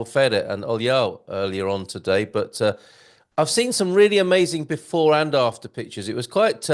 Albufeira and Olhão earlier on today, but I've seen some really amazing before and after pictures. It was quite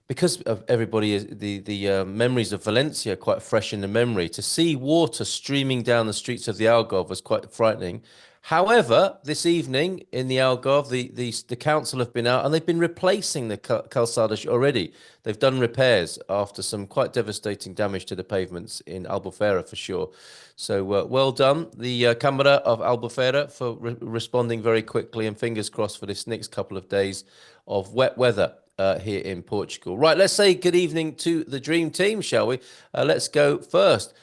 because of everybody the memories of Valencia are quite fresh in the memory. To see water streaming down the streets of the Algarve was quite frightening. However, this evening in the Algarve, the council have been out and they've been replacing the calçadas already. They've done repairs after some quite devastating damage to the pavements in Albufeira for sure. So well done, the Câmara of Albufeira, for responding very quickly, and fingers crossed for this next couple of days of wet weather here in Portugal. Right, let's say good evening to the dream team, shall we? Let's go first.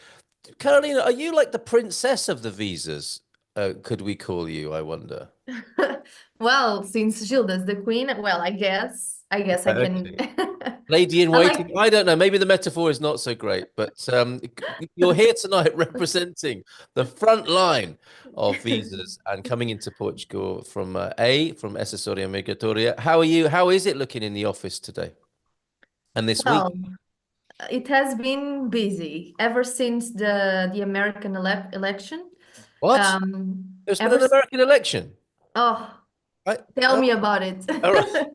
Carolina, are you like the princess of the visas? Could we call you, I wonder? Well, since Gilda's the queen, well, I guess I can. Okay. Lady in I like. waiting. I don't know. Maybe the metaphor is not so great, but you're here tonight representing the front line of visas and coming into Portugal from from Assessoria Migratoria. How are you? How is it looking in the office today and this week? Well, it has been busy ever since the American election. What? Um, There's been ever an s- American election. oh, I, tell oh, me about it. all right.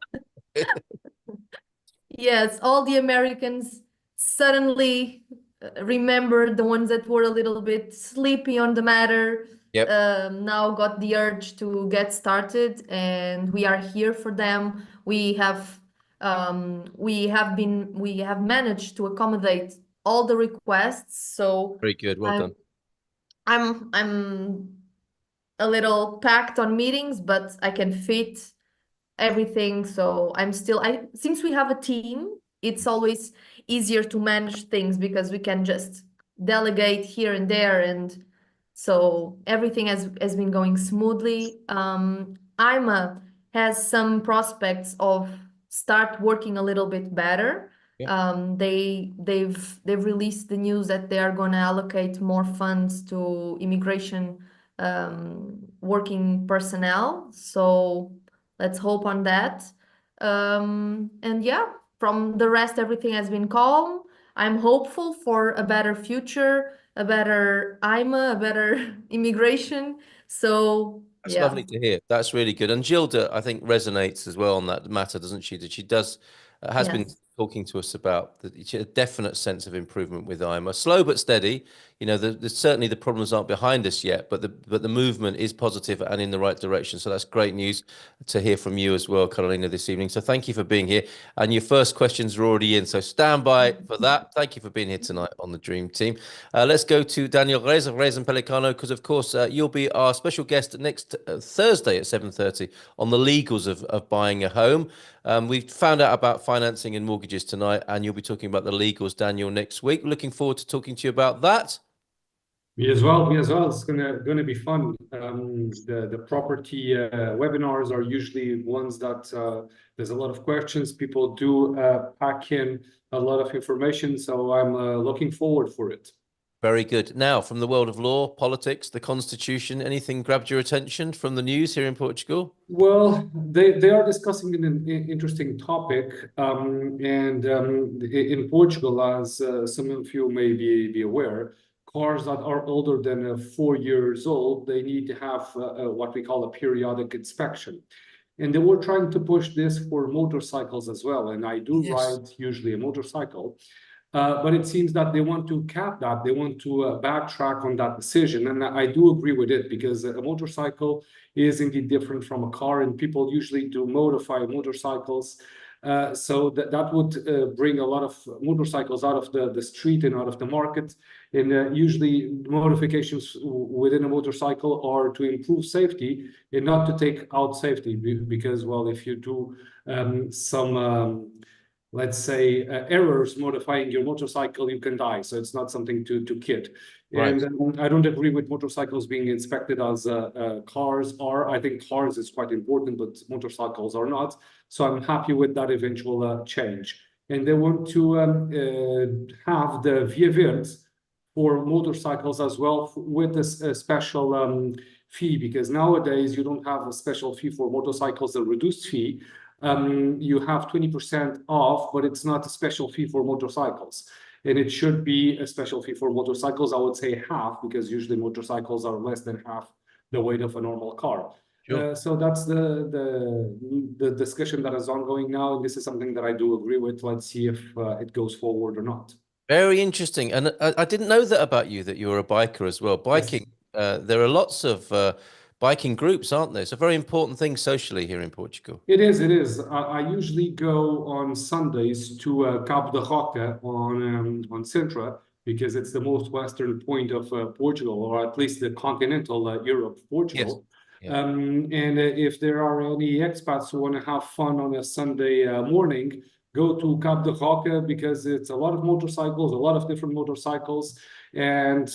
Yes, all the Americans suddenly remembered the ones that were a little bit sleepy on the matter. Yep. Now got the urge to get started, and we are here for them. We have managed to accommodate all the requests. So Very good. Well I'm done. I'm a little packed on meetings, but I can fit everything. So I since we have a team, it's always easier to manage things because we can just delegate here and there, and so everything has been going smoothly. IMA has some prospects of start working a little bit better. Yeah. They've released the news that they are going to allocate more funds to immigration working personnel. So let's hope on that. And yeah, from the rest, everything has been calm. I'm hopeful for a better future, a better IMA, a better immigration. So That's yeah, lovely to hear. That's really good. And Gilda, I think, resonates as well on that matter, doesn't she? That she does has been yes. talking to us about a definite sense of improvement with IMA. Slow but steady. You know, certainly the problems aren't behind us yet, but the movement is positive and in the right direction. So that's great news to hear from you as well, Carolina, this evening. So thank you for being here. And your first questions are already in. So stand by for that. Thank you for being here tonight on the Dream Team. Let's go to Daniel Rez of Rez and Pelicano, because of course you'll be our special guest next Thursday at 7:30 on the legals of buying a home. We found out about financing and mortgages tonight, and you'll be talking about the legals, Daniel, next week. Looking forward to talking to you about that. Me as well. Me as well. It's gonna be fun. The property webinars are usually ones that there's a lot of questions. People do pack in a lot of information, so I'm looking forward for it. Very good. Now, from the world of law, politics, the constitution, anything grabbed your attention from the news here in Portugal? Well, they are discussing an interesting topic, and in Portugal, as some of you may be aware, cars that are older than 4 years old, they need to have what we call a periodic inspection. And they were trying to push this for motorcycles as well. And I do Yes. ride usually a motorcycle. But it seems that they want to cap that. They want to backtrack on that decision. And I do agree with it, because a motorcycle is indeed different from a car, and people usually do modify motorcycles. So that would bring a lot of motorcycles out of the street and out of the market. And usually modifications within a motorcycle are to improve safety and not to take out safety, because, well, if you do some let's say errors modifying your motorcycle, you can die. So it's not something to kid. Right. And I don't agree with motorcycles being inspected as cars are. I think cars is quite important, but motorcycles are not. So I'm happy with that eventual change. And they want to have the Via Verde for motorcycles as well, with a special fee, because nowadays you don't have a special fee for motorcycles, a reduced fee. You have 20% off, but it's not a special fee for motorcycles. and it should be a special fee for motorcycles. I would say half, because usually motorcycles are less than half the weight of a normal car. Sure. So that's the discussion that is ongoing now, and this is something that I do agree with. Let's see if it goes forward or not. Very interesting. And I didn't know that about you, that you were a biker as well. Biking, Yes. there are lots of biking groups, aren't there? It's a very important thing socially here in Portugal. It is, it is. I usually go on Sundays to Cabo de Roca on Sintra, because it's the most western point of Portugal, or at least the continental Europe, Yes. Portugal. Yeah. And if there are any expats who want to have fun on a Sunday morning, go to Cabo de Roca, because it's a lot of motorcycles, a lot of different motorcycles. And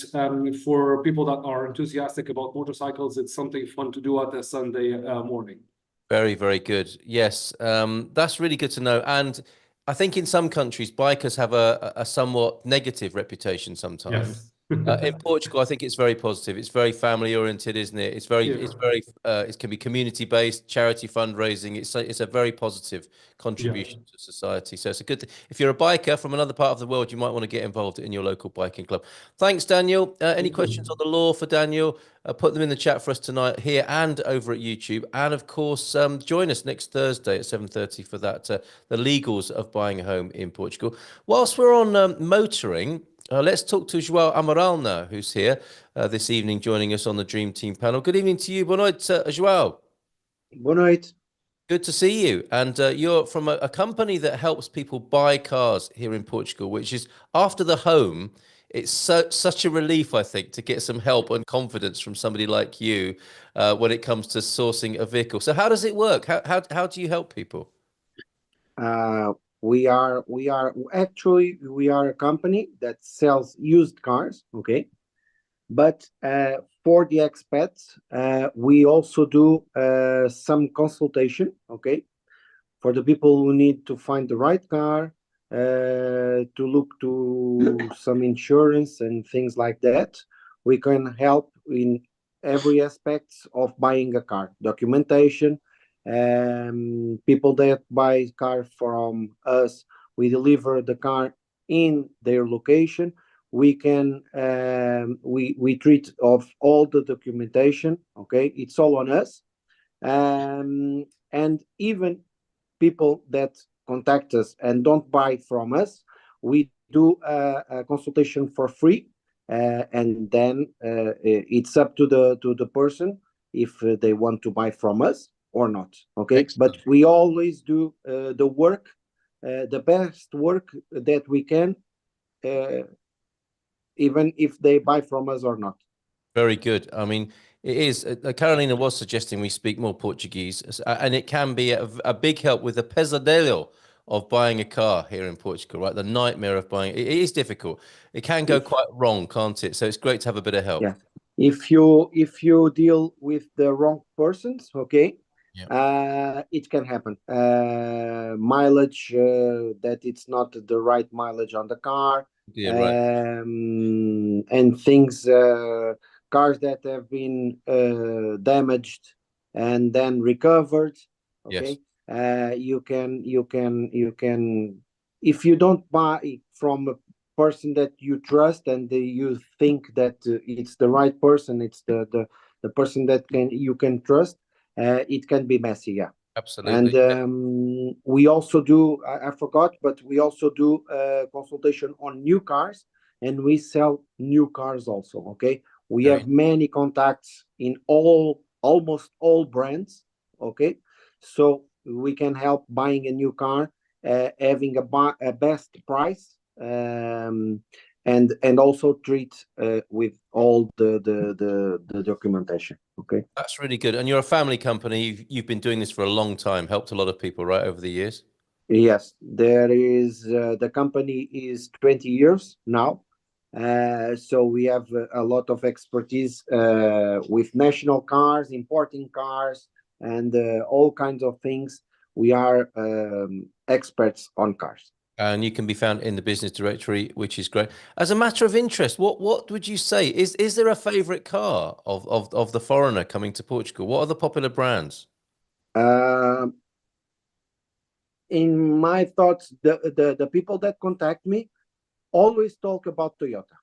for people that are enthusiastic about motorcycles, it's something fun to do at a Sunday morning. Very, very good. Yes, that's really good to know. And I think in some countries, bikers have a somewhat negative reputation sometimes. Yes. In Portugal, I think it's very positive. It's very family oriented, isn't it? It can be community based, charity fundraising. It's a very positive Yeah. contribution to society. So it's a good thing. If you're a biker from another part of the world, you might want to get involved in your local biking club. Thanks, Daniel. Any questions on the law for Daniel? Put them in the chat for us tonight here and over at YouTube. And of course, join us next Thursday at 7:30 for that, the legals of buying a home in Portugal. Whilst we're on motoring, let's talk to João Amaral now, who's here this evening joining us on the Dream Team panel. Good evening to you. Boa noite, João. Boa noite. Good to see you. And you're from a company that helps people buy cars here in Portugal, which is after the home. It's such a relief, I think, to get some help and confidence from somebody like you when it comes to sourcing a vehicle. So how does it work? How do you help people? We are a company that sells used cars, okay? But for the expats, we also do some consultation, okay? For the people who need to find the right car, to look to some insurance and things like that. We can help in every aspect of buying a car, documentation. People that buy car from us, we deliver the car in their location. We can we treat of all the documentation, okay? It's all on us. And even people that contact us and don't buy from us, we do a consultation for free, and then it's up to the person if they want to buy from us or not, okay? Excellent. But we always do the work, the best work that we can, even if they buy from us or not. Very good. I mean, it is. Carolina was suggesting we speak more Portuguese, and it can be a big help with the pesadelo of buying a car here in Portugal, right? The nightmare of buying. It is difficult. It can go quite wrong, can't it? So it's great to have a bit of help. Yeah. If you deal with the wrong persons, okay, Yeah. it can happen. Mileage that it's not the right mileage on the car, Yeah, right. and things, cars that have been damaged and then recovered, Yes. okay. You can, if you don't buy from a person that you trust and you think that it's the right person, it's the person that you can trust, it can be messy, yeah. Absolutely. And we also do, I forgot, but we also do consultation on new cars, and we sell new cars also, okay? We have many contacts in almost all brands, okay? So we can help buying a new car, having a best price, and also treat with all the documentation, okay? That's really good. And you're a family company. You've been doing this for a long time, helped a lot of people, right, over the years? Yes, there is, the company is 20 years now. So we have a lot of expertise with national cars, importing cars, and all kinds of things. We are experts on cars. And you can be found in the business directory, which is great. As a matter of interest, what would you say? Is there a favorite car of the foreigner coming to Portugal? What are the popular brands? In my thoughts, the people that contact me, always talk about Toyota.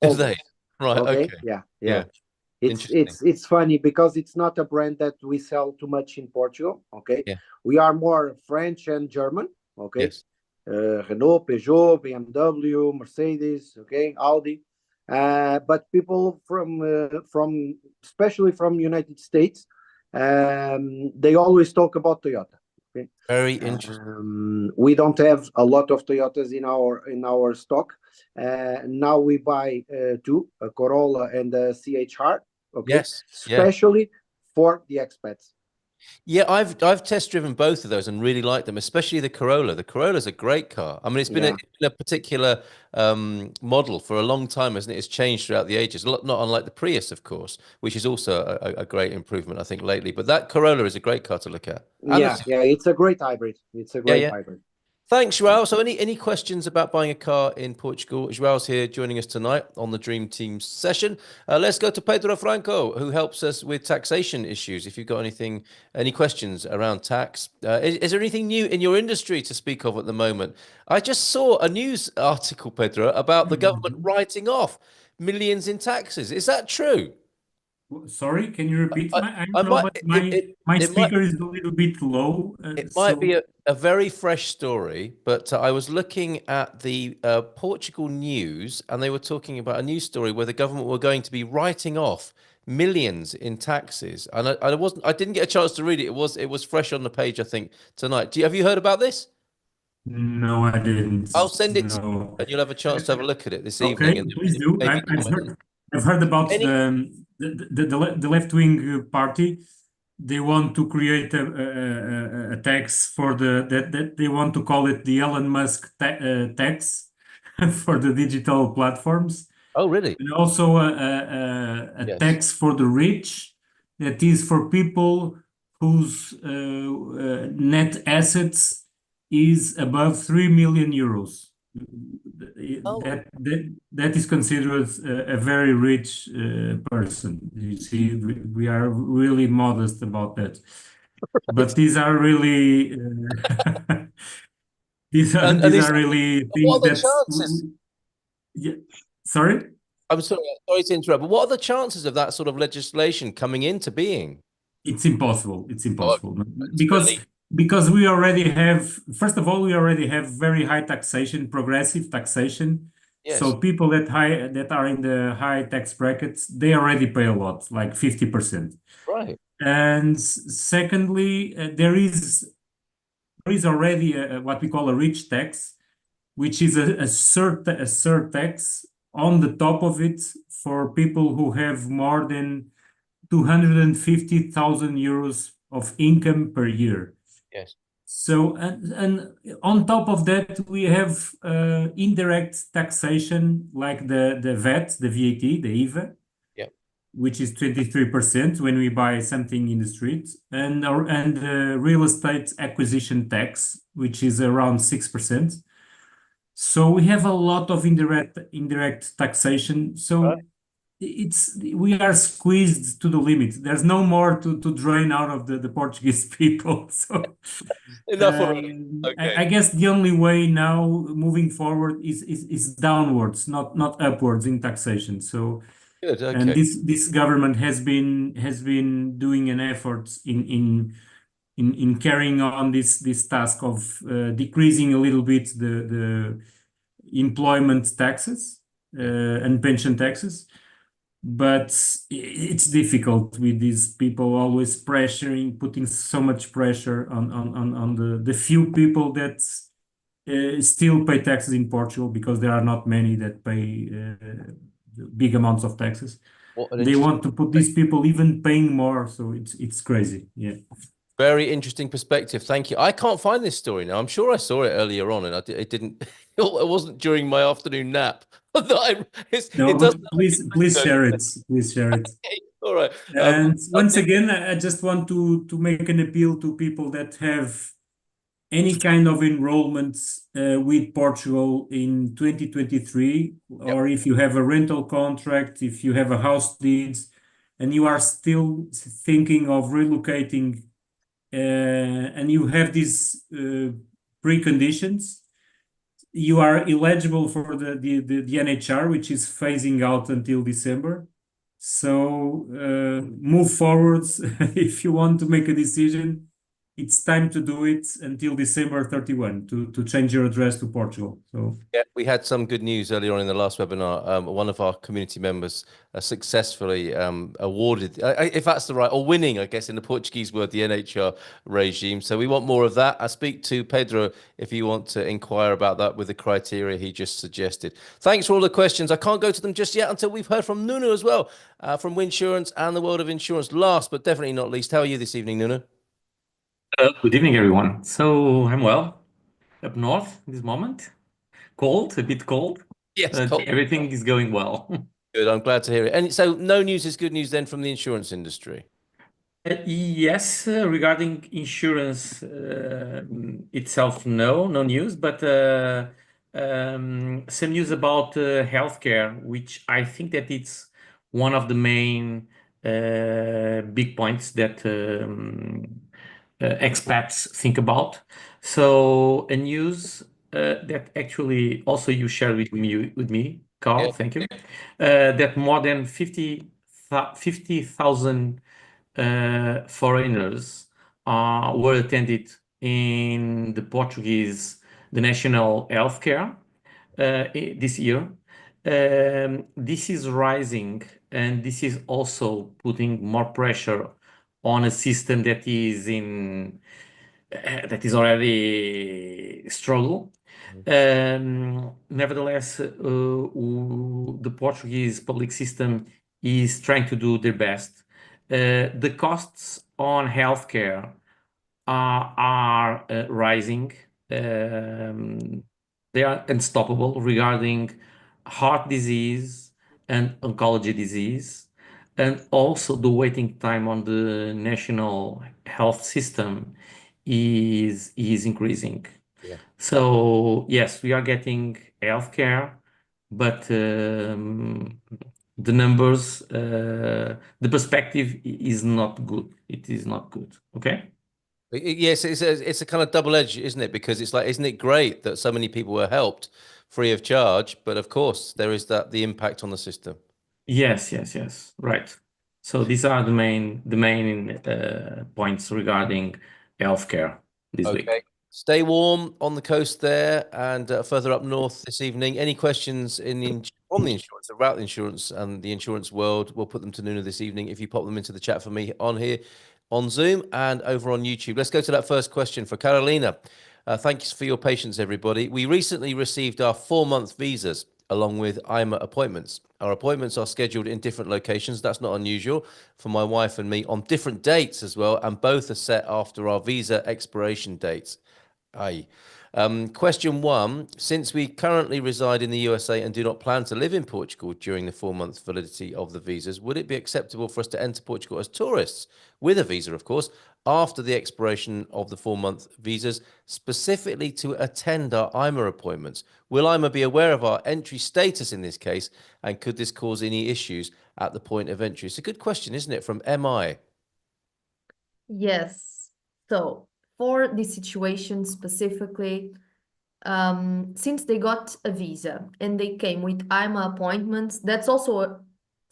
Is they? Always. Right, Okay. okay. Yeah. Yeah. It's funny because it's not a brand that we sell too much in Portugal. Okay. Yeah. We are more French and German. Okay. Yes. Renault, Peugeot, BMW, Mercedes, okay, Audi. But people from especially from United States, they always talk about Toyota. Okay. Very interesting. We don't have a lot of Toyotas in our stock. Now we buy two, a Corolla and a CHR. Okay, Yes. Yeah. especially for the expats. Yeah, I've test driven both of those and really like them, especially the Corolla. The Corolla's a great car. I mean, it's been Yeah. a particular model for a long time, hasn't it? It's changed throughout the ages, not unlike the Prius, of course, which is also a great improvement, I think, lately. But that Corolla is a great car to look at. And Yeah, yeah, it's a great hybrid. It's a yeah, great yeah. hybrid. Thanks, João. So any questions about buying a car in Portugal? João's here joining us tonight on the Dream Team session. Let's go to Pedro Franco, who helps us with taxation issues. If you've got any questions around tax, is there anything new in your industry to speak of at the moment? I just saw a news article, Pedro, about the government writing off millions in taxes. Is that true? Sorry, can you repeat? I, I'm I might, Robert. My it might speaker is a little bit low. It might be a very fresh story, but I was looking at the Portugal news, and they were talking about a news story where the government were going to be writing off millions in taxes. And I didn't get a chance to read it. It was fresh on the page, I think, tonight. Have you heard about this? No, I didn't. I'll send it to you, No. and you'll have a chance to have a look at it this evening. Okay, And please do. maybe I've heard about Any, the left-wing party. They want to create a tax for that they want to call it the Elon Musk tax for the digital platforms, oh, really? and also a Yes. tax for the rich that is for people whose net assets is above 3 million euros. Oh. That is considered a very rich person. You see, we are really modest about that. But these are really these are really What things are the that chances? yeah. Sorry? I'm sorry to interrupt, but what are the chances of that sort of legislation coming into being? It's impossible. It's impossible really... because we already have, first of all, we already have very high taxation, progressive taxation. Yes. So people that are in the high tax brackets, they already pay a lot, like 50%. Right. And secondly, there is already what we call a rich tax, which is a surtax on the top of it for people who have more than 250,000 euros of income per year. Yes. So, and on top of that, we have indirect taxation like the VAT, the VAT, the IVA, yeah, which is 23% when we buy something in the street, and real estate acquisition tax, which is around 6%. So we have a lot of indirect taxation. So right. We are squeezed to the limit. There's no more to drain out of the Portuguese people. So enough already. Okay. I guess the only way now moving forward is downwards, not upwards in taxation. So good. Okay. And this government has been doing an effort in carrying on this task of decreasing a little bit the employment taxes and pension taxes. But it's difficult with these people always putting so much pressure on the few people that still pay taxes in Portugal, because there are not many that pay big amounts of taxes. They want to put these people even paying more, so it's crazy. Yeah. Very interesting perspective. Thank you. I can't find this story now. I'm sure I saw it earlier on, and it didn't. It wasn't during my afternoon nap. Please share it. Please share it. Okay. All right. And once again, I just want to make an appeal to people that have any kind of enrollments with Portugal in 2023, or if you have a rental contract, if you have a house deed, and you are still thinking of relocating, and you have these preconditions, you are eligible for the NHR, which is phasing out until December. So move forwards if you want to make a decision. It's time to do it until December 31 to change your address to Portugal. So Yeah, we had some good news earlier on in the last webinar. One of our community members successfully awarded, if that's the right, or winning, I guess, in the Portuguese word, the NHR regime. So we want more of that. I speak to Pedro if you want to inquire about that with the criteria he just suggested. Thanks for all the questions. I can't go to them just yet until we've heard from Nuno as well, from Winsurance and the world of insurance. Last but definitely not least, how are you this evening, Nuno? Good evening, everyone. So I'm well up north this moment. Cold, a bit cold, Yes, but cool. everything is going well. Good. I'm glad to hear it. And so no news is good news then from the insurance industry. Yes, regarding insurance itself, no news, but some news about healthcare, which I think that it's one of the main big points that expats think about. So a news that actually also you shared with me, Carl, Yeah. thank you, that more than 50,000 foreigners were attended in the national healthcare this year. This is rising, and this is also putting more pressure on a system that is already struggle. Nevertheless, the Portuguese public system is trying to do their best. The costs on healthcare are rising. They are unstoppable regarding heart disease and oncology disease, and also the waiting time on the national health system is increasing. Yeah. So yes, we are getting healthcare, but the numbers, the perspective is not good. It is not good. Okay. Yes, it's a kind of double edge, isn't it? Because it's like, isn't it great that so many people were helped free of charge? But of course, there is the impact on the system. Yes. Right. So these are the main points regarding healthcare this Okay. week. Stay warm on the coast there and further up north this evening. Any questions on the insurance, about the insurance and the insurance world, we'll put them to Nuno this evening if you pop them into the chat for me on here on Zoom and over on YouTube. Let's go to that first question for Carolina. Thanks for your patience, everybody. We recently received our 4-month visas along with IMA appointments. Our appointments are scheduled in different locations. That's not unusual for my wife and me, on different dates as well, and both are set after our visa expiration dates. Aye. Question 1, since we currently reside in the USA and do not plan to live in Portugal during the 4-month validity of the visas, would it be acceptable for us to enter Portugal as tourists, with a visa, of course, after the expiration of the 4-month visas, specifically to attend our IMA appointments? Will IMA be aware of our entry status in this case, and could this cause any issues at the point of entry? It's a good question, isn't it, from MI? Yes. So for this situation specifically, since they got a visa and they came with IMA appointments, that's also a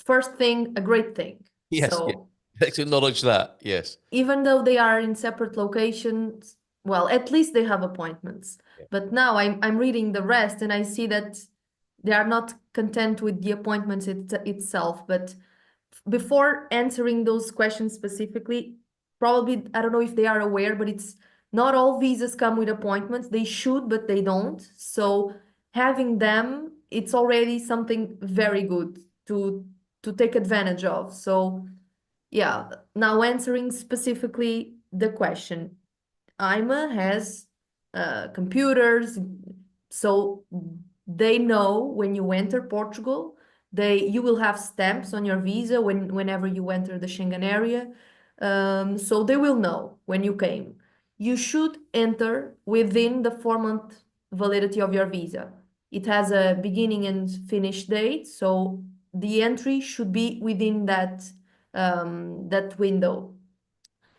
first thing, a great thing. Yes, So yeah. Let's acknowledge that, yes. even though they are in separate locations, well, at least they have appointments. Yeah. But now I'm reading the rest and I see that they are not content with the appointments itself. But before answering those questions specifically, probably, I don't know if they are aware, but it's not all visas come with appointments. They should, but they don't. So having them, it's already something very good to take advantage of. So yeah, now answering specifically the question, IMA has computers, so they know when you enter Portugal, you will have stamps on your visa whenever you enter the Schengen area. So they will know when you came. You should enter within the 4-month validity of your visa. It has a beginning and finish date, so the entry should be within that window.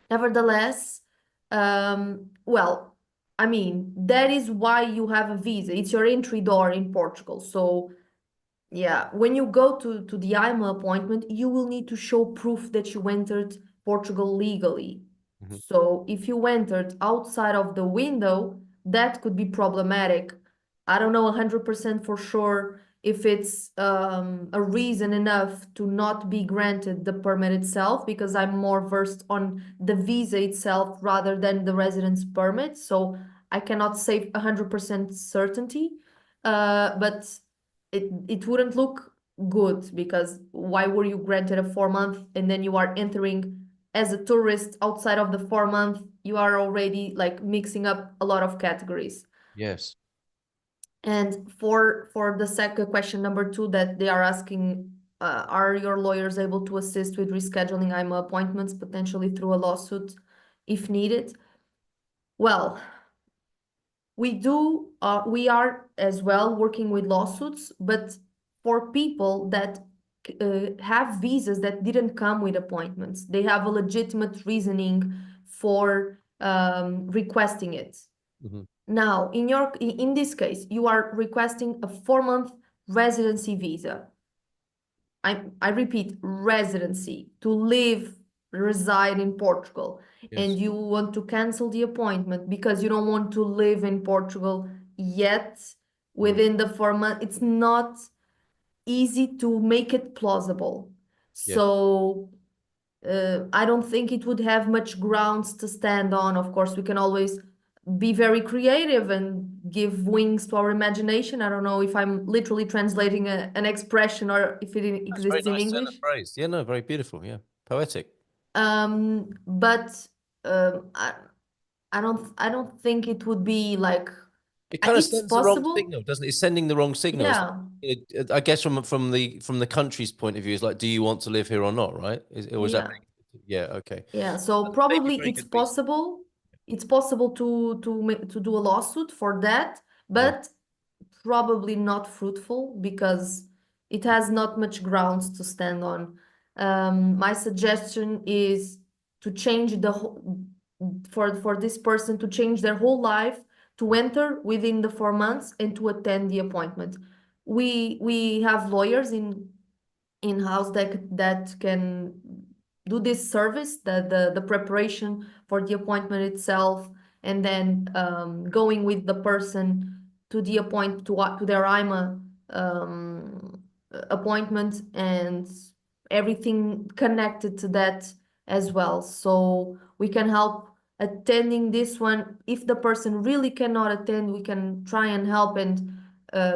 Nevertheless, well, I mean, that is why you have a visa. It's your entry door in Portugal. So yeah, when you go to the IMA appointment, you will need to show proof that you entered Portugal legally. Mhm. So if you entered outside of the window, that could be problematic. I don't know 100% for sure if it's a reason enough to not be granted the permit itself, because I'm more versed on the visa itself rather than the residence permit. So I cannot say 100% certainty. But it wouldn't look good, because why were you granted a 4 month and then you are entering as a tourist outside of the 4 month? You are already like mixing up a lot of categories. Yes. And for the second question number 2 that they are asking, are your lawyers able to assist with rescheduling IMA appointments potentially through a lawsuit if needed? Well, we are as well working with lawsuits, but for people that have visas that didn't come with appointments, they have a legitimate reasoning for requesting it. Mhm. Now, in this case, you are requesting a 4 month residency visa. I repeat, residency, to live, reside in Portugal, Yes. and you want to cancel the appointment because you don't want to live in Portugal yet within the 4 months. It's not easy to make it plausible. Yes. So I don't think it would have much grounds to stand on. Of course, we can always be very creative and give wings to our imagination. I don't know if I'm literally translating an expression or if it That's very exists in nice turn of English. phrase. Yeah, no, very beautiful. Yeah, poetic. But I don't think it would be like, It kind of it's sends the wrong possible. signal, doesn't it? It's sending the wrong signal. It's Yeah, I guess from the country's point of view, it's like, do you want to live here or not, right? Or is that? yeah. Yeah, okay. Yeah, so Maybe probably very it's good reason. possible. It's possible to do a lawsuit for that, Yeah. but probably not fruitful because it has not much grounds to stand on. My suggestion is to change the whole, for this person to change their whole life, to enter within the 4 months and to attend the appointment. We have lawyers in-house that can do this service, the preparation for the appointment itself, and then going with the person to the to their IMA appointment and everything connected to that as well. So we can help attending this one. If the person really cannot attend, we can try and help and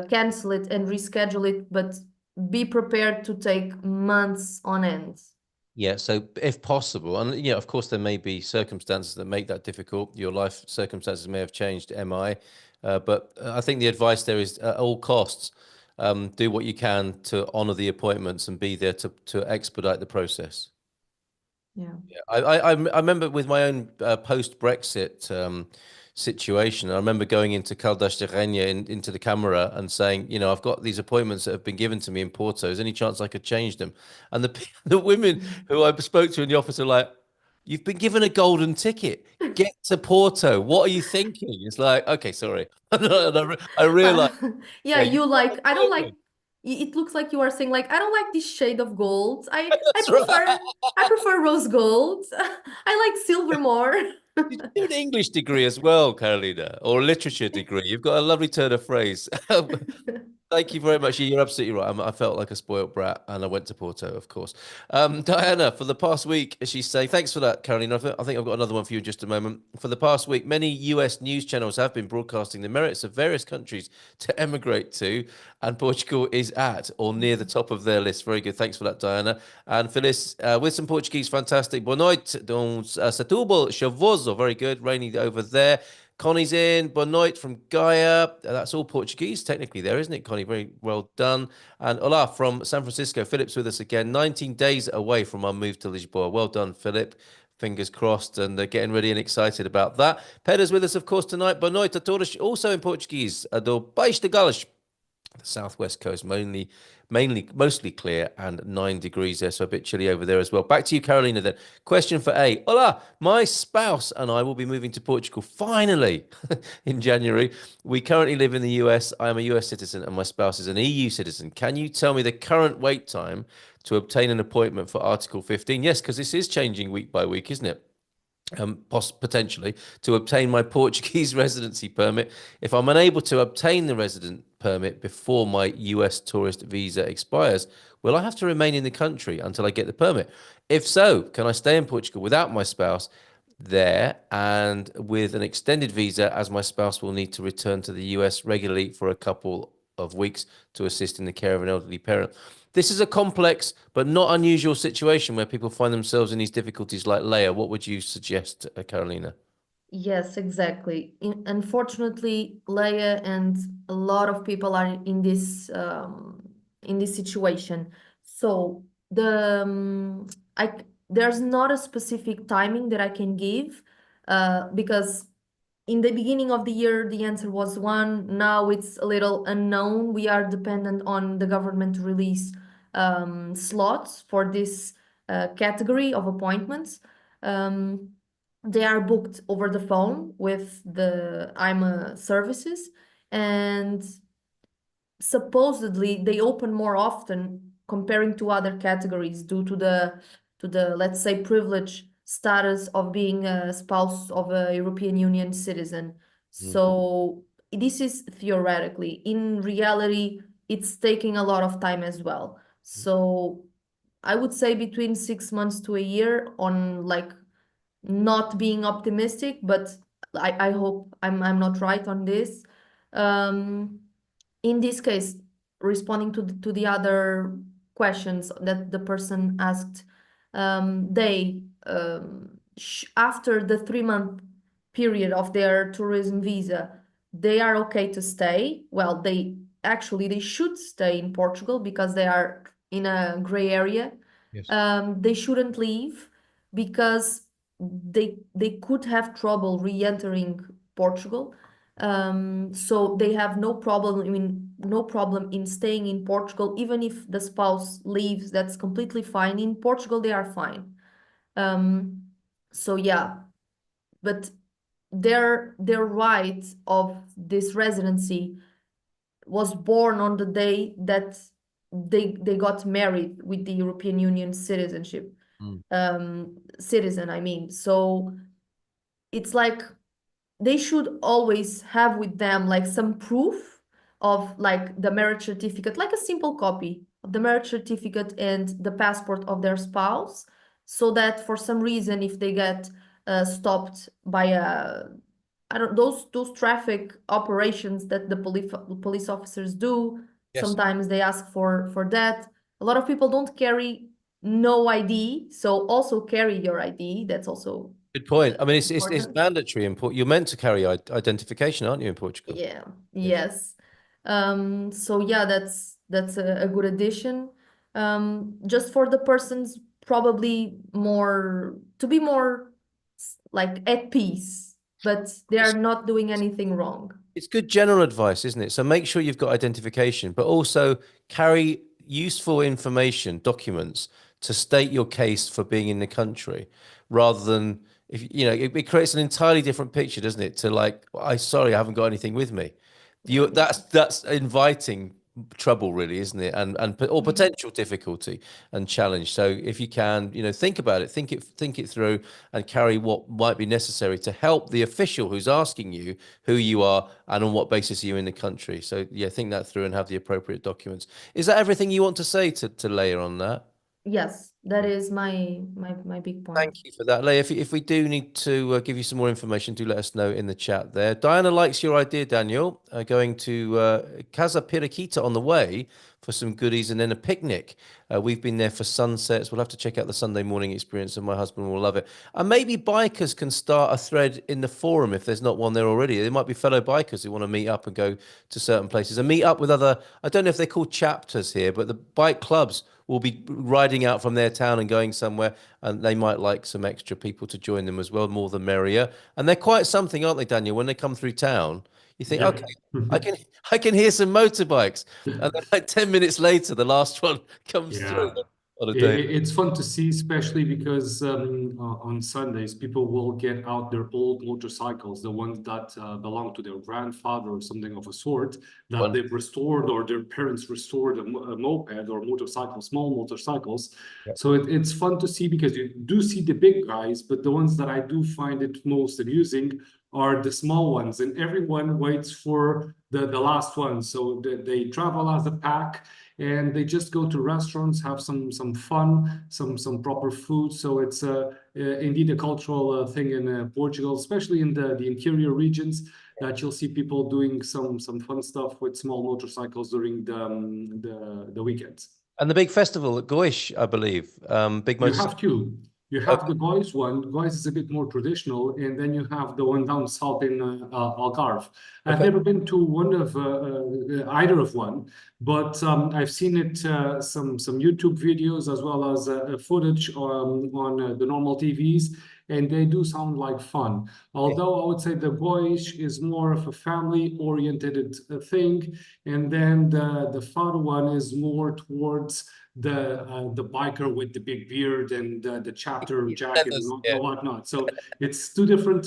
cancel it and reschedule it, but be prepared to take months on end. Yeah, so if possible, and of course, there may be circumstances that make that difficult. Your life circumstances may have changed, MI, but I think the advice there is at all costs, do what you can to honor the appointments and be there to expedite the process. Yeah. Yeah, I remember with my own post-Brexit situation. I remember going into Caldas de Rainha into the camera and saying, I've got these appointments that have been given to me in Porto. Is there any chance I could change them? And the women who I spoke to in the office are like, "You've been given a golden ticket. Get to Porto. What are you thinking?" It's like, okay, sorry. And I realized, Yeah, yeah, you you've got like, an I don't like, appointment. it looks like you are saying like, I don't like this shade of gold. I That's right. prefer I prefer rose gold. I like silver more. Did you do an English degree as well, Carolina, or a literature degree? You've got a lovely turn of phrase. Thank you very much. You're absolutely right. I felt like a spoilt brat, and I went to Porto, of course. Diana, for the past week, she's saying, thanks for that, Carolina. I think I've got another one for you in just a moment. For the past week, many US news channels have been broadcasting the merits of various countries to emigrate to, and Portugal is at or near the top of their list. Very good. Thanks for that, Diana. And Phyllis, with some Portuguese, fantastic. Boa noite, Setúbal, Chavoso. Very good. Rainy over there. Connie's in. Boa noite from Gaia. That's all Portuguese, technically, there, isn't it, Connie? Very well done. And hola from San Francisco. Philip's with us again. 19 days away from our move to Lisboa. Well done, Philip. Fingers crossed, and getting ready and excited about that. Pedro's with us, of course, tonight. Boa noite a todos. Also in Portuguese. Do País de Gales. The southwest coast mostly clear and 9 degrees there, so a bit chilly over there as well. Back to you, Carolina, then. Question for A. Hola, my spouse and I will be moving to Portugal finally in January. We currently live in the US. I am a US citizen and my spouse is an EU citizen. Can you tell me the current wait time to obtain an appointment for Article 15? Yes, because this is changing week by week, isn't it? Potentially to obtain my Portuguese residency permit. If I'm unable to obtain the resident permit before my US tourist visa expires, will I have to remain in the country until I get the permit? If so, can I stay in Portugal without my spouse there and with an extended visa, as my spouse will need to return to the US regularly for a couple of weeks to assist in the care of an elderly parent? This is a complex but not unusual situation where people find themselves in these difficulties like Leia. What would you suggest, Carolina? Yes, exactly. Unfortunately, Leia and a lot of people are in this situation. So there's not a specific timing that I can give, because in the beginning of the year the answer was one. Now it's a little unknown. We are dependent on the government to release slots for this category of appointments. They are booked over the phone with the IMA services, and supposedly they open more often comparing to other categories due to the let's say privilege status of being a spouse of a European Union citizen. So this is theoretically. In reality, it's taking a lot of time as well. So I would say between 6 months to a year on like not being optimistic, but I hope I'm not right on this. In this case, responding to the other questions that the person asked, after the 3 month period of their tourism visa, they are okay to stay. Well, they should stay in Portugal because they are in a gray area. Yes. They shouldn't leave because they could have trouble re-entering Portugal. So they have no problem, I mean, no problem in staying in Portugal, even if the spouse leaves, that's completely fine. In Portugal, they are fine. So yeah, but their right of this residency was born on the day that they got married with the European Union citizenship. Citizen, I mean. So it's like they should always have with them like some proof of like the marriage certificate, like a simple copy of the marriage certificate and the passport of their spouse, so that for some reason, if they get stopped by I don't those traffic operations that the police officers do, Yes. sometimes they ask for that. A lot of people don't carry no ID, so also carry your ID. That's also Good point. I mean, it's important. mandatory in You're meant to carry identification, aren't you, in Portugal? Yeah, yes. So yeah, that's a good addition. Just for the persons probably more to be more like at peace, but they are not doing anything wrong. It's good general advice, isn't it? So make sure you've got identification, but also carry useful information, documents to state your case for being in the country, rather than if you know it creates an entirely different picture, doesn't it? To like, sorry, I haven't got anything with me. That's inviting trouble, really, isn't it? And or potential difficulty and challenge. So if you can, think about it, think it through, and carry what might be necessary to help the official who's asking you who you are and on what basis are you in the country. So yeah, think that through and have the appropriate documents. Is that everything you want to say to layer on that? Yes, that is my big point. Thank you for that, Leigh. If we do need to give you some more information, do let us know in the chat there. Diana likes your idea, Daniel, going to Casa Piraquita on the way for some goodies and then a picnic. We've been there for sunsets. We'll have to check out the Sunday morning experience, and my husband will love it. And maybe bikers can start a thread in the forum if there's not one there already. There might be fellow bikers who want to meet up and go to certain places and meet up with other, I don't know if they're called chapters here, but the bike clubs will be riding out from their town and going somewhere, and they might like some extra people to join them as well. More the merrier. And they're quite something, aren't they, Daniel? When they come through town, You think, Yep. okay, I can I can hear some motorbikes, and then like 10 minutes later, the last one comes through Yeah. on a day. It's fun to see, especially because on Sundays people will get out their old motorcycles, the ones that belong to their grandfather or something of a sort that One. they've restored or their parents restored a moped or motorcycle, small motorcycles. Yep. So it's fun to see because you do see the big guys, but the ones that I do find it most amusing are the small ones, and everyone waits for the last one. So they travel as a pack and they just go to restaurants, have some fun, some proper food. So it's indeed a cultural thing in Portugal, especially in the interior regions, that you'll see people doing some fun stuff with small motorcycles during the weekends. And the big festival at Goish, I believe. Big You motorcycle. have two. You have the Goiás one. Goiás is a bit more traditional, and then you have the one down south in Algarve. I've Okay. never been to one of either of one, but I've seen it some YouTube videos as well as footage on the normal TVs, and they do sound like fun. Although I would say the Goiás is more of a family-oriented thing, and then the far one is more towards the biker with the big beard and the chapter jacket and Yeah. whatnot. So it's two different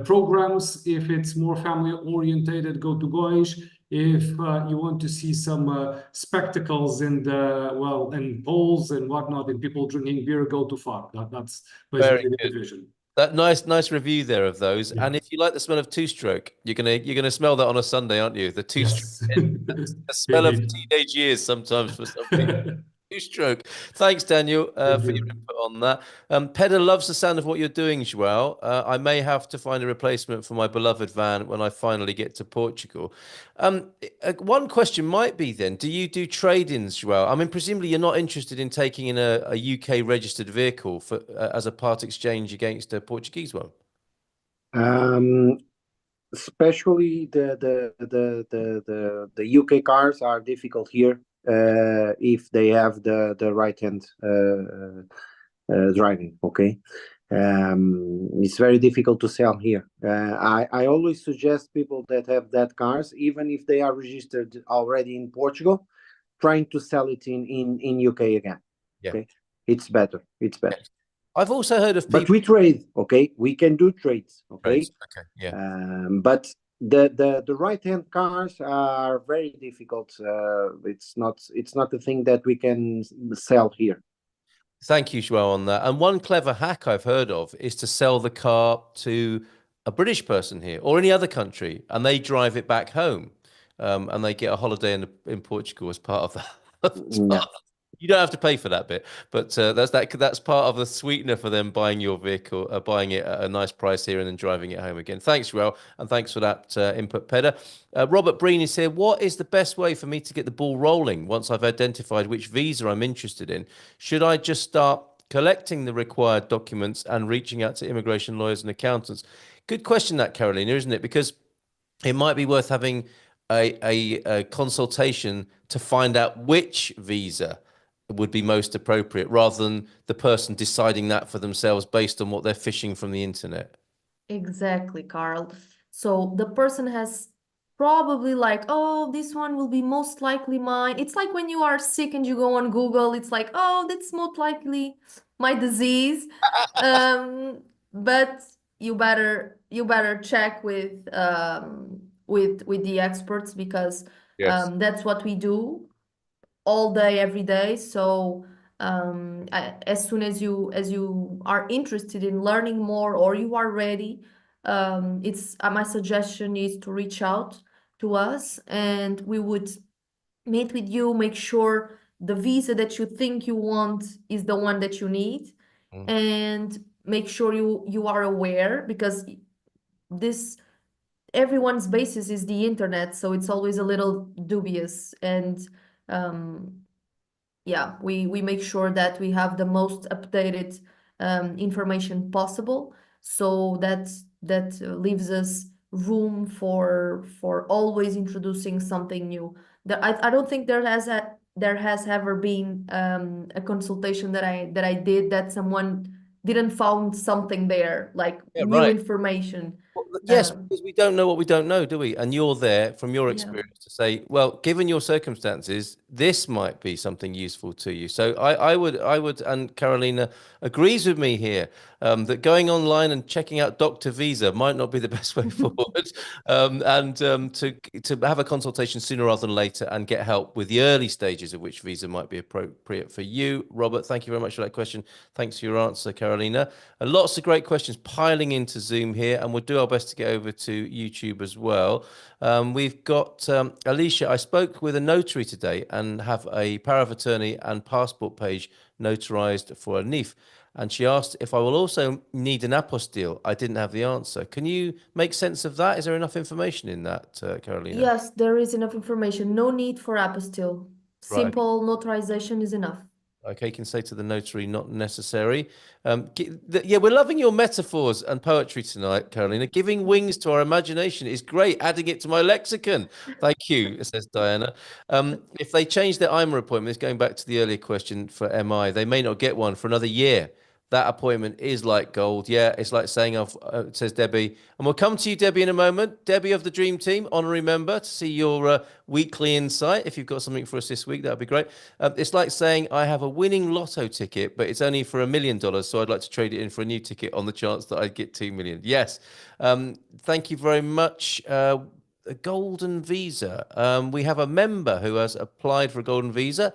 programs. If it's more family orientated, go to Goiás. If you want to see some spectacles and and bowls and whatnot and people drinking beer, go to FAR. That's Very basically the good. division. That nice review there of those. Yeah. And if you like the smell of two-stroke, you're gonna smell that on a Sunday, aren't you? The two-stroke. Yes. A smell of Indeed. teenage years sometimes for some people. Two-stroke. Thanks, Daniel, Thank for your you. input on that. Peder loves the sound of what you're doing, João. I may have to find a replacement for my beloved van when I finally get to Portugal. One question might be then, do you do trade-ins, João? I mean, presumably you're not interested in taking in a UK registered vehicle for as a part exchange against a Portuguese one. Um, Especially the UK cars are difficult here if they have the right hand driving. Okay, it's very difficult to sell here. I always suggest people that have that cars, even if they are registered already in Portugal, trying to sell it in UK again. Yeah. Okay, it's better. It's better. I've also heard of But people. we trade. Okay, we can do trades. Okay. Trades. Okay. Yeah. But the right hand cars are very difficult. It's not a thing that we can sell here. Thank you, João, on that. And one clever hack I've heard of is to sell the car to a British person here or any other country, and they drive it back home, and they get a holiday in Portugal as part of that. Yeah. You don't have to pay for that bit, but that's part of the sweetener for them buying your vehicle, buying it at a nice price here and then driving it home again. Thanks, João, and thanks for that input, Peder. Robert Breen is here. What is the best way for me to get the ball rolling once I've identified which visa I'm interested in? Should I just start collecting the required documents and reaching out to immigration lawyers and accountants? Good question, that, Carolina, isn't it? Because it might be worth having a consultation to find out which visa would be most appropriate rather than the person deciding that for themselves based on what they're fishing from the internet. Exactly, Carl. So the person has probably like, oh, this one will be most likely mine. It's like when you are sick and you go on Google, it's like, oh, that's most likely my disease. But you better check with the experts because Yes. that's what we do all day, every day. So as soon as you are interested in learning more or you are ready, it's my suggestion is to reach out to us and we would meet with you, make sure the visa that you think you want is the one that you need, and make sure you are aware because this everyone's basis is the internet, so it's always a little dubious and yeah, we make sure that we have the most updated information possible, so that leaves us room for always introducing something new. I don't think there has ever been a consultation that I did that someone didn't found something there like Yeah, new right. information. Well, Yes, because we don't know what we don't know, do we? And you're there from your Yeah. experience to say, well, given your circumstances, this might be something useful to you. So I would, and Carolina agrees with me here, that going online and checking out Dr. Visa might not be the best way forward, to have a consultation sooner rather than later and get help with the early stages of which visa might be appropriate for you. Robert, thank you very much for that question. Thanks for your answer, Carolina. And lots of great questions piling into Zoom here, and we'll do our best to get over to YouTube as well. We've got Alicia. I spoke with a notary today and have a power of attorney and passport page notarized for a NIF. And she asked if I will also need an apostille. I didn't have the answer. Can you make sense of that? Is there enough information in that, Carolina? Yes, there is enough information. No need for apostille. Right. Simple notarization is enough. Okay, you can say to the notary, not necessary. Yeah, we're loving your metaphors and poetry tonight, Carolina. Giving wings to our imagination is great. Adding it to my lexicon. Thank you, says Diana. If they change their IMA appointment, it's going back to the earlier question for MI, they may not get one for another year. That appointment is like gold. Yeah, it's like saying, says Debbie. And we'll come to you, Debbie, in a moment. Debbie of the Dream Team, honorary member, to see your weekly insight. If you've got something for us this week, that would be great. It's like saying, I have a winning lotto ticket, but it's only for $1 million. So I'd like to trade it in for a new ticket on the chance that I'd get 2 million. Yes. Thank you very much. A golden visa. We have a member who has applied for a golden visa.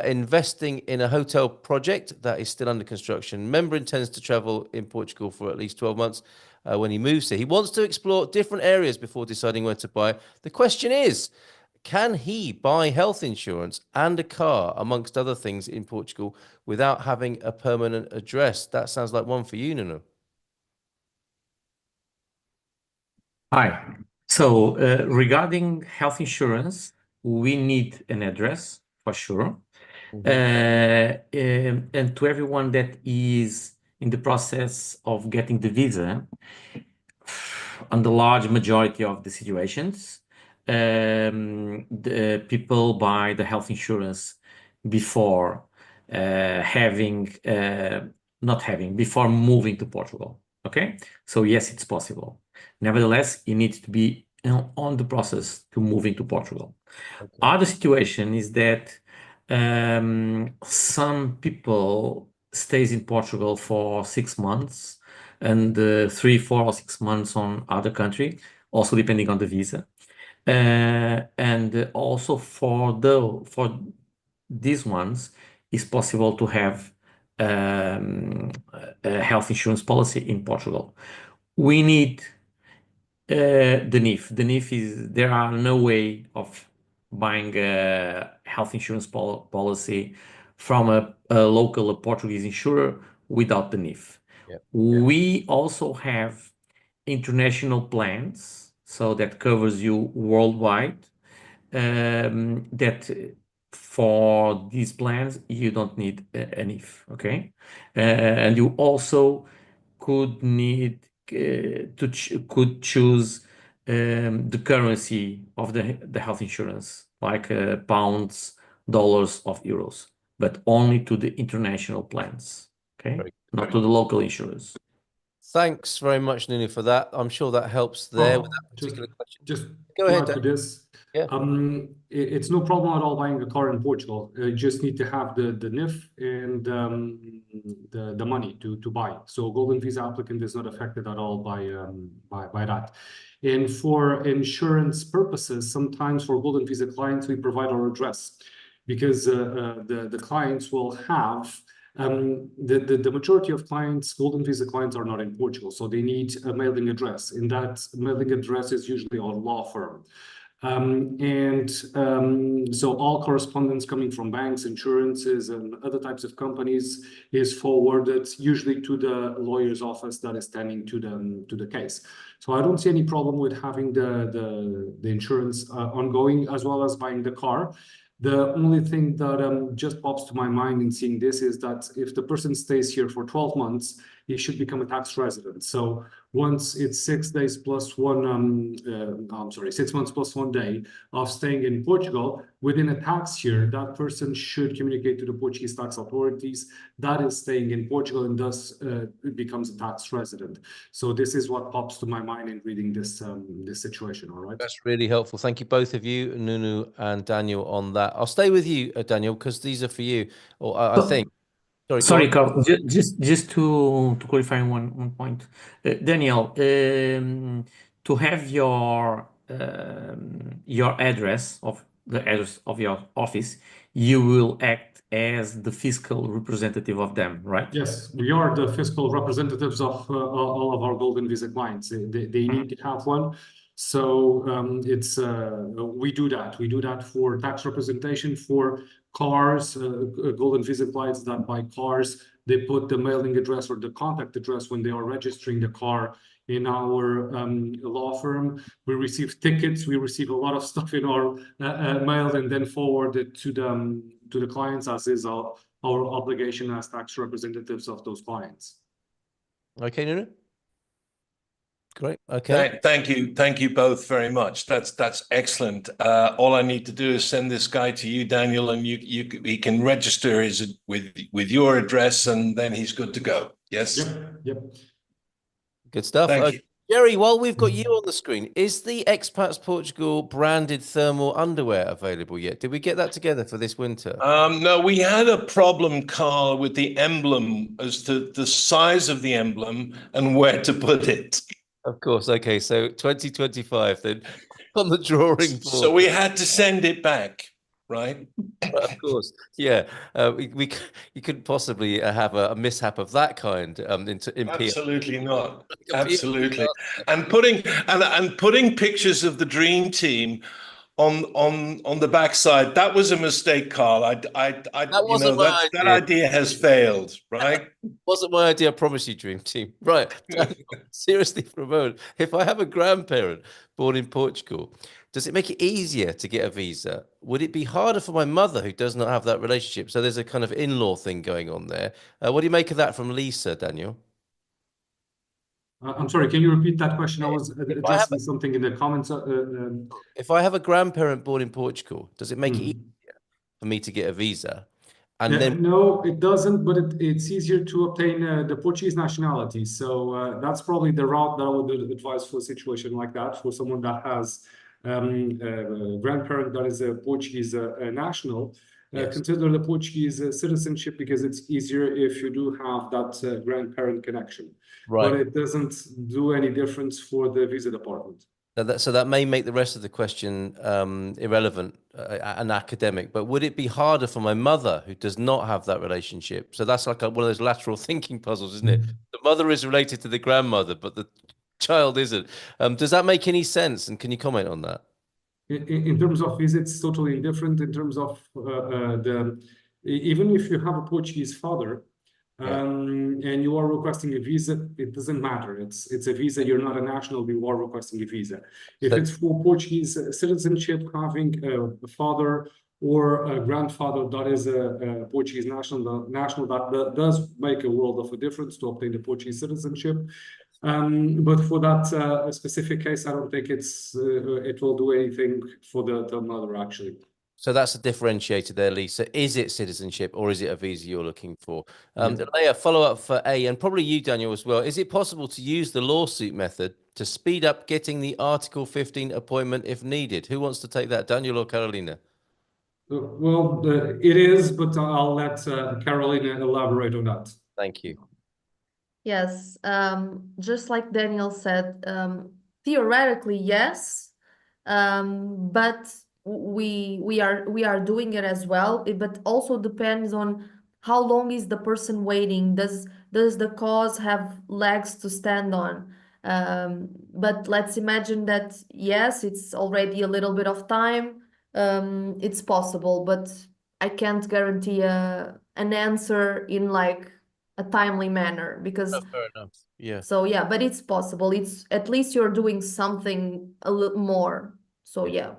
Investing in a hotel project that is still under construction. Member intends to travel in Portugal for at least 12 months when he moves here. He wants to explore different areas before deciding where to buy. The question is, can he buy health insurance and a car, amongst other things, in Portugal without having a permanent address? That sounds like one for you, Nuno. Hi. So regarding health insurance, we need an address for sure. And to everyone that is in the process of getting the visa, on the large majority of the situations, the people buy the health insurance before before moving to Portugal. Okay, so yes, it's possible. Nevertheless, you need to be on the process to move into Portugal. Okay. Other situation is that some people stays in Portugal for 6 months and 3, 4, or 6 months on other country, also depending on the visa. And also for these ones, it's possible to have a health insurance policy in Portugal. We need the NIF. The NIF is, there are no way of buying a health insurance policy from a local Portuguese insurer without the NIF. Yep. We also have international plans, so that covers you worldwide. That for these plans you don't need a NIF, okay? And you also could need could choose the currency of the health insurance, like pounds, dollars, or euros, but only to the international plans, okay? Not to the local insurers. Thanks very much, Nuno, for that. I'm sure that helps there with that particular question. Just Go to ahead, add to this, Yeah. It's no problem at all buying a car in Portugal. You just need to have the NIF and the money to buy. So golden visa applicant is not affected at all by that. And for insurance purposes, sometimes for golden visa clients, we provide our address because the clients will have the majority of clients, golden visa clients, are not in Portugal, so they need a mailing address, and that mailing address is usually our law firm. So all correspondence coming from banks, insurances, and other types of companies is forwarded usually to the lawyer's office that is standing to the case. So I don't see any problem with having the insurance ongoing, as well as buying the car. The only thing that just pops to my mind in seeing this is that if the person stays here for 12 months, he should become a tax resident. So once it's 6 days plus one, I'm sorry, 6 months plus 1 day of staying in Portugal, within a tax year, that person should communicate to the Portuguese tax authorities that is staying in Portugal, and thus it becomes a tax resident. So this is what pops to my mind in reading this this situation. All right. That's really helpful. Thank you, both of you, Nunu and Daniel, on that. I'll stay with you, Daniel, because these are for you, or I think. Sorry, go Sorry, on. Carl. Just to clarify one point, Daniel, to have your address of the address of your office, you will act as the fiscal representative of them, right? Yes, we are the fiscal representatives of all of our golden visa clients. They need to have one. So it's we do that. We do that for tax representation for cars, golden visa clients that buy cars. They put the mailing address or the contact address when they are registering the car in our law firm. We receive tickets. We receive a lot of stuff in our mail and then forward it to the clients, as is our obligation as tax representatives of those clients. Okay, Nunu. Great. Okay. Thank you both very much. That's excellent. All I need to do is send this guy to you, Daniel, and he can register his with your address, and then he's good to go. Yes. Yep. Good stuff. Thank you. Jerry, while we've got you on the screen, is the Expats Portugal branded thermal underwear available yet? Did we get that together for this winter? No, we had a problem, Carl, with the emblem as to the size of the emblem and where to put it. Of course. Okay, so 2025 then on the drawing board. So we had to send it back, right? Of course, yeah. You couldn't possibly have a mishap of that kind in PR. Absolutely not. Absolutely. And putting pictures of the dream team on the backside, that was a mistake, Carl. That idea has failed, right? Wasn't my idea, I promise you, dream team. Right. Seriously, for a moment, if I have a grandparent born in Portugal, does it make it easier to get a visa? Would it be harder for my mother who does not have that relationship? So there's a kind of in-law thing going on there. What do you make of that from Lisa, Daniel? I'm sorry, can you repeat that question? I was addressing something in the comments. If I have a grandparent born in Portugal, does it make it easier for me to get a visa? And then no, it doesn't, but it's easier to obtain the Portuguese nationality. So that's probably the route that I would advise for a situation like that, for someone that has a grandparent that is a Portuguese national. Yes. Consider the Portuguese citizenship, because it's easier if you do have that grandparent connection. Right. But it doesn't do any difference for the visa department. So that may make the rest of the question irrelevant and academic, but would it be harder for my mother who does not have that relationship? So that's like one of those lateral thinking puzzles, isn't it? The mother is related to the grandmother, but the child isn't. Does that make any sense? And can you comment on that? In terms of visa, it's totally indifferent. In terms of even if you have a Portuguese father, and you are requesting a visa, it doesn't matter. It's a visa. You're not a national. You are requesting a visa. If it's for Portuguese citizenship, having a father or a grandfather that is a Portuguese national, that does make a world of a difference to obtain the Portuguese citizenship. But for that specific case, I don't think it will do anything for the mother, actually. So that's a differentiator there, Lisa. Is it citizenship or is it a visa you're looking for? Leah, follow up for A, and probably you, Daniel, as well. Is it possible to use the lawsuit method to speed up getting the Article 15 appointment if needed? Who wants to take that, Daniel or Carolina? Well, it is, but I'll let Carolina elaborate on that. Thank you. Yes, just like Daniel said, theoretically, yes, but we are doing it as well. But also depends on how long is the person waiting. Does the cause have legs to stand on? But let's imagine that yes, it's already a little bit of time. It's possible, but I can't guarantee an answer in like a timely manner, because fair enough. Yeah. So yeah, but it's possible. It's at least you're doing something a little more. So yeah.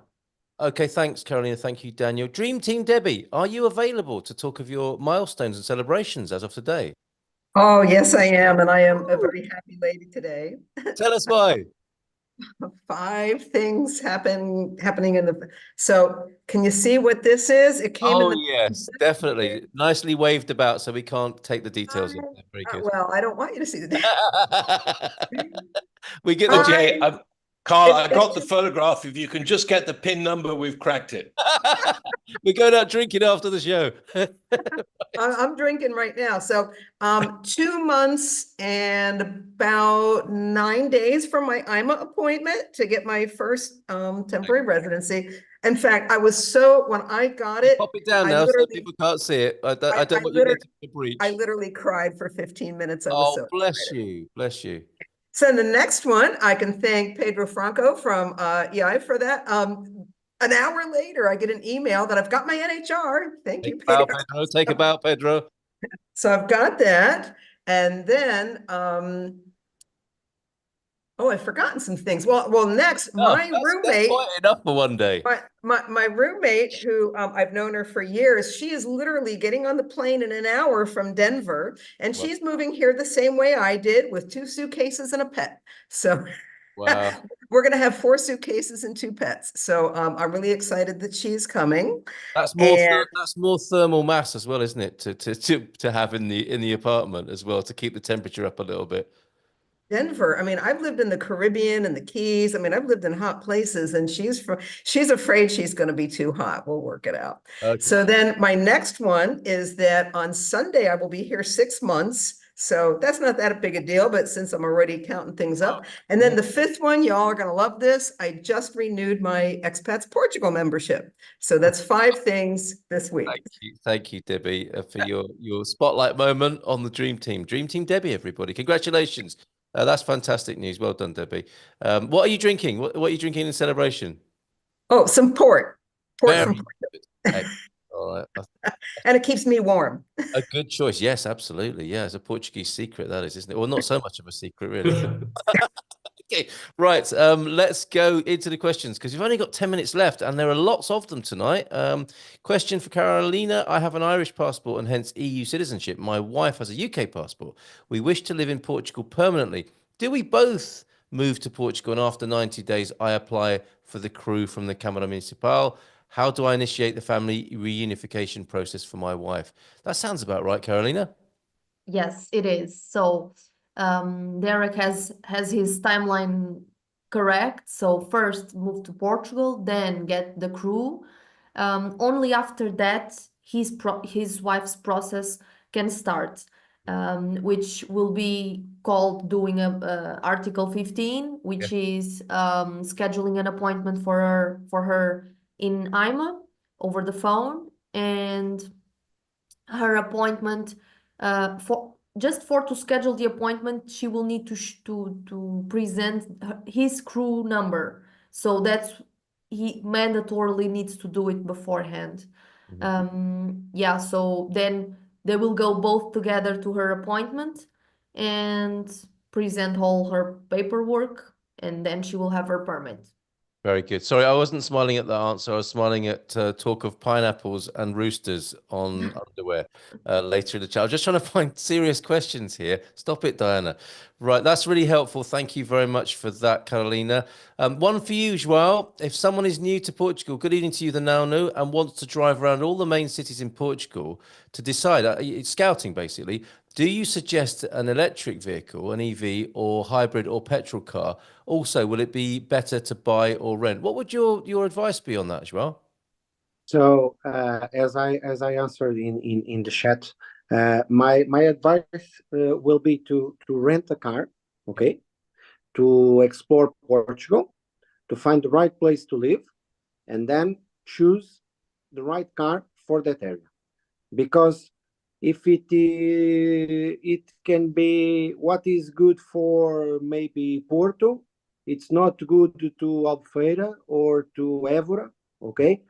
Okay, thanks, Carolina. Thank you, Daniel. Dream Team Debbie, are you available to talk of your milestones and celebrations as of today? Oh, yes, I am, and I am a very happy lady today. Tell us why. 5 things happening in the. So, can you see what this is? It came in Oh, the. yes, definitely. Nicely waved about, so we can't take the details of it. Very good. Well, I don't want you to see the. We get the Okay, I- Carl, I it's got the just- photograph. If you can just get the PIN number, we've cracked it. We're going out drinking after the show. I'm drinking right now. So, 2 months and about 9 days from my IMA appointment to get my first temporary residency. In fact, I was so when I got it, Pop it down I now so literally, people can't see it. I I don't want you literally, getting a breach. I literally cried for 15 minutes. I was Oh, so bless excited. you. Bless you. So the next one, I can thank Pedro Franco from EI for that. An hour later, I get an email that I've got my NHR. Thank you, Take a bow, Pedro. Pedro. Take a bow, Pedro. So I've got that. And then, oh, I've forgotten some things. Well, next, Oh, my that's roommate, quite enough for one day. my roommate, who I've known her for years, she is literally getting on the plane in an hour from Denver, and Wow. she's moving here the same way I did with 2 suitcases and a pet. So Wow. we're going to have 4 suitcases and 2 pets. So I'm really excited that she's coming. That's And more thermal mass as well, isn't it? To have in the apartment as well to keep the temperature up a little bit. Denver, I mean, I've lived in the Caribbean and the Keys. I mean, I've lived in hot places, and she's afraid she's going to be too hot. We'll work it out. Okay. So then my next one is that on Sunday I will be here 6 months. So that's not that big a deal, but since I'm already counting things up. And then the 5th one, y'all are going to love this. I just renewed my Expats Portugal membership. So that's 5 things this week. Thank you, Debbie, for your spotlight moment on the Dream Team. Dream Team Debbie, everybody. Congratulations. That's fantastic news. Well done, Debbie. What are you drinking? What are you drinking in celebration? Oh, some port. Port Very from good. All right. and it keeps me warm. A good choice. Yes, absolutely. Yeah, it's a Portuguese secret, that is, isn't it? Well, not so much of a secret, really. Okay, right. Let's go into the questions because we've only got 10 minutes left and there are lots of them tonight. Question for Carolina. I have an Irish passport and hence EU citizenship. My wife has a UK passport. We wish to live in Portugal permanently. Do we both move to Portugal and after 90 days I apply for the crew from the Câmara Municipal? How do I initiate the family reunification process for my wife? That sounds about right, Carolina. Yes, it is. So Derek has his timeline correct. So first move to Portugal, then get the crew. Only after that his wife's process can start, which will be called doing a Article 15, which is scheduling an appointment for her in IMA over the phone, and her appointment for to schedule the appointment, she will need to present his crew number. So that's he mandatorily needs to do it beforehand. Yeah, so then they will go both together to her appointment and present all her paperwork, and then she will have her permit. Very good. Sorry, I wasn't smiling at that answer. I was smiling at talk of pineapples and roosters on underwear later in the chat. I was just trying to find serious questions here. Stop it, Diana. Right, that's really helpful. Thank you very much for that, Carolina. One for you, João. If someone is new to Portugal, good evening to you, the now new, and wants to drive around all the main cities in Portugal to decide, it's scouting basically, do you suggest an electric vehicle, an EV, or hybrid or petrol car? Also, will it be better to buy or rent? What would your advice be on that, João? So as I answered in the chat, my advice will be to rent a car, okay, to explore Portugal, to find the right place to live, and then choose the right car for that area. Because if it can be what is good for maybe Porto, it's not good to Albufeira or to Évora, okay?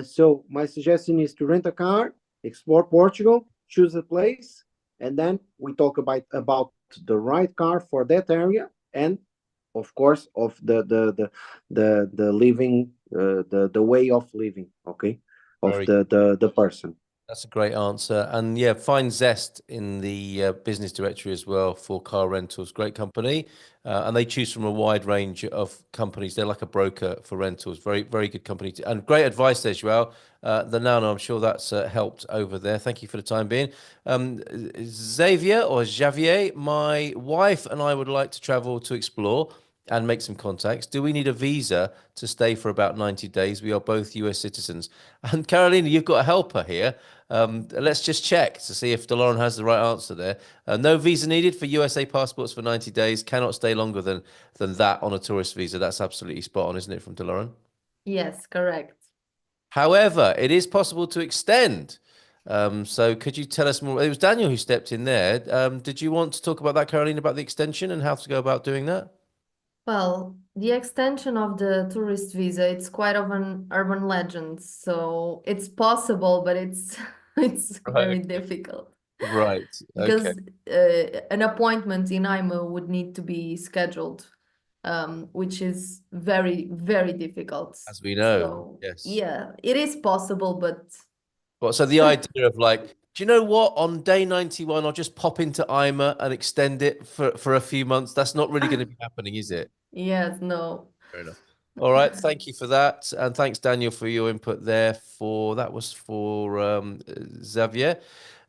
So my suggestion is to rent a car, explore Portugal, choose a place, and then we talk about the right car for that area, and of course of the living, the way of living, okay, of the person. That's a great answer. And yeah, find Zest in the business directory as well for car rentals. Great company. And they choose from a wide range of companies. They're like a broker for rentals. Very, very good company. And great advice there, Joao. Nano, I'm sure that's helped over there. Thank you for the time being. Xavier or Javier, my wife and I would like to travel to explore and make some contacts. Do we need a visa to stay for about 90 days? We are both US citizens. And Carolina, you've got a helper here. Let's just check to see if DeLauren has the right answer there. No visa needed for USA passports for 90 days. Cannot stay longer than that on a tourist visa. That's absolutely spot on, isn't it, from DeLauren? Yes, correct. However, it is possible to extend. So could you tell us more? It was Daniel who stepped in there. Did you want to talk about that, Caroline, about the extension and how to go about doing that? Well, the extension of the tourist visa, it's quite of an urban legend. So it's possible, but it's it's very difficult. Right. Because an appointment in IMO would need to be scheduled, which is very, very difficult. As we know, So, yes. yeah, it is possible, but Well, so the idea of like, do you know what? On day 91, I'll just pop into IMA and extend it for a few months. That's not really going to be happening, is it? yes, no. Fair enough. All right, thank you for that, and thanks Daniel for your input there. That was for Xavier.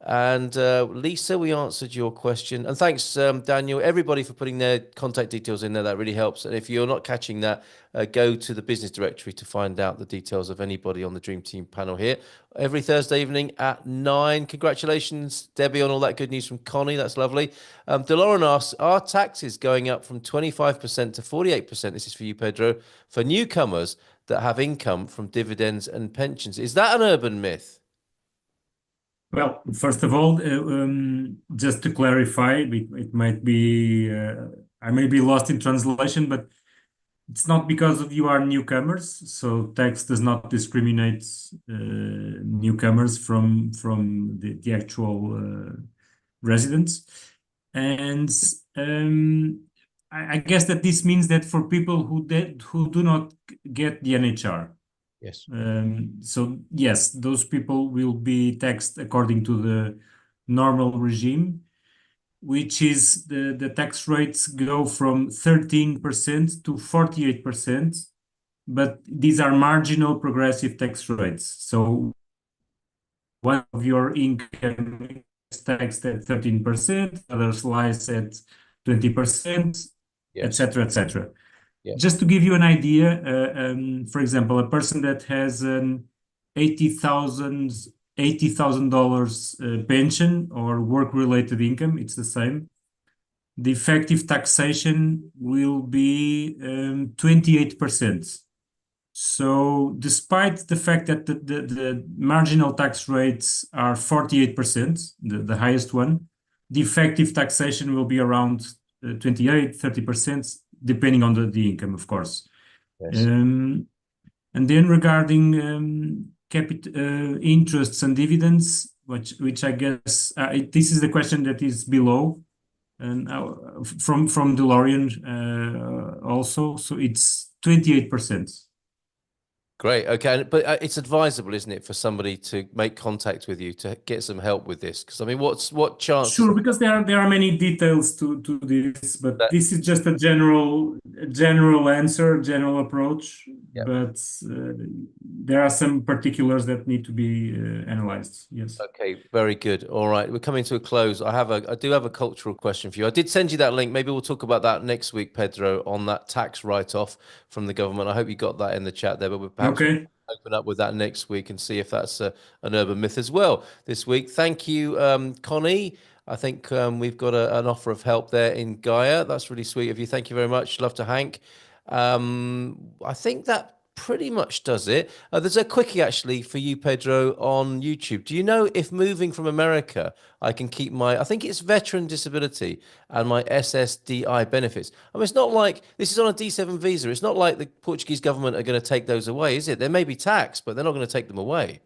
And Lisa, we answered your question. And thanks, Daniel, everybody for putting their contact details in there. That really helps. And if you're not catching that, go to the business directory to find out the details of anybody on the Dream Team panel here. Every Thursday evening at 9. Congratulations, Debbie, on all that good news from Connie. That's lovely. DeLauren asks, are taxes going up from 25% to 48%? This is for you, Pedro, for newcomers that have income from dividends and pensions. Is that an urban myth? Well, first of all, just to clarify, it might be, I may be lost in translation, but it's not because of you are newcomers. So tax does not discriminate newcomers from the actual residents. And I guess that this means that for people who do not get the NHR. Yes. So yes, those people will be taxed according to the normal regime, which is the tax rates go from 13% to 48%, but these are marginal progressive tax rates. So one of your income is taxed at 13%, others lies at 20%, etc., etc. Yes. Just to give you an idea, for example, a person that has an $80,000 pension or work-related income, it's the same. The effective taxation will be 28%. So despite the fact that the marginal tax rates are 48%, the highest one, the effective taxation will be around 28, 30%, depending on the income, of course. Yes. And then regarding interests and dividends, which I guess this is the question that is below, and from DeLauren also. So it's 28%. Great. Okay. But it's advisable, isn't it, for somebody to make contact with you to get some help with this? Because I mean, what chance? Sure, because there are many details to this, but this is just a general answer, general approach. Yep. But there are some particulars that need to be analyzed. Yes. Okay. Very good. All right. We're coming to a close. I do have a cultural question for you. I did send you that link. Maybe we'll talk about that next week, Pedro, on that tax write-off from the government. I hope you got that in the chat there, but we'll perhaps open up with that next week and see if that's an urban myth as well this week. Thank you, Connie. I think we've got an offer of help there in Gaia. That's really sweet of you. Thank you very much. Love to Hank. I think that pretty much does it. There's a quickie actually for you, Pedro, on YouTube. Do you know if moving from America, I can keep I think it's veteran disability and my SSDI benefits? I mean, it's not like this is on a D7 visa. It's not like the Portuguese government are going to take those away, is it? There may be tax, but they're not going to take them away.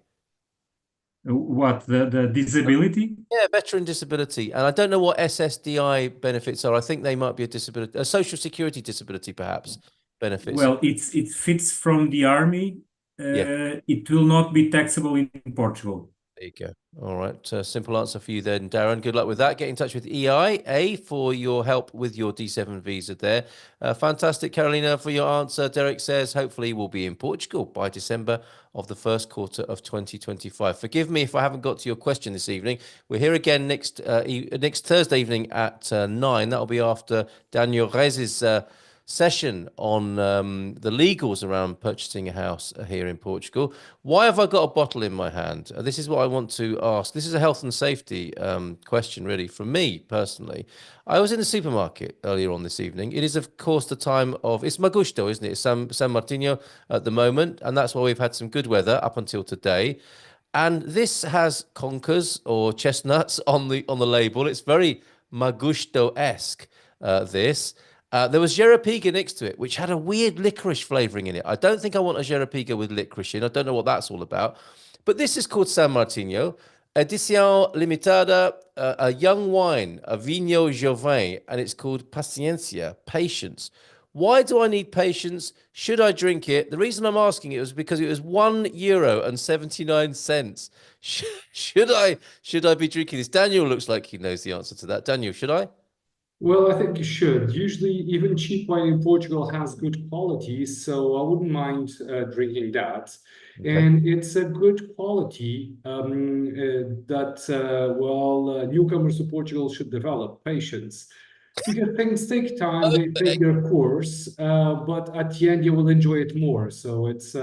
What, the disability? Yeah, veteran disability. And I don't know what SSDI benefits are. I think they might be a social security disability, perhaps. Benefits. Well, it fits from the army. It will not be taxable in Portugal. There you go. All right. Simple answer for you then, Darren. Good luck with that. Get in touch with EIA for your help with your D7 visa there. Fantastic, Carolina, for your answer. Derek says, hopefully we'll be in Portugal by December of the first quarter of 2025. Forgive me if I haven't got to your question this evening. We're here again next Thursday evening at 9. That'll be after Daniel Rez's session on the legals around purchasing a house here in Portugal. Why have I got a bottle in my hand? This is what I want to ask. This is a health and safety question, really, from me personally. I was in the supermarket earlier on this evening. It is, of course, the time of, it's Magusto, isn't it? It's San Martino at the moment, and that's why we've had some good weather up until today. And this has conkers or chestnuts on the label. It's very Magusto-esque, this. There was Jerepiga next to it, which had a weird licorice flavoring in it. I don't think I want a Jerepiga with licorice in. I don't know what that's all about. But this is called San Martino, Edición Limitada, a young wine, a Vinho Jovem, and it's called Paciencia, patience. Why do I need patience? Should I drink it? The reason I'm asking it was because it was €1.79. Should I be drinking this? Daniel looks like he knows the answer to that. Daniel, should I? Well, I think you should. Usually, even cheap wine in Portugal has good quality, so I wouldn't mind drinking that. Okay. And it's a good quality that, newcomers to Portugal should develop patience. Because things take time, they take their course, but at the end you will enjoy it more. So it's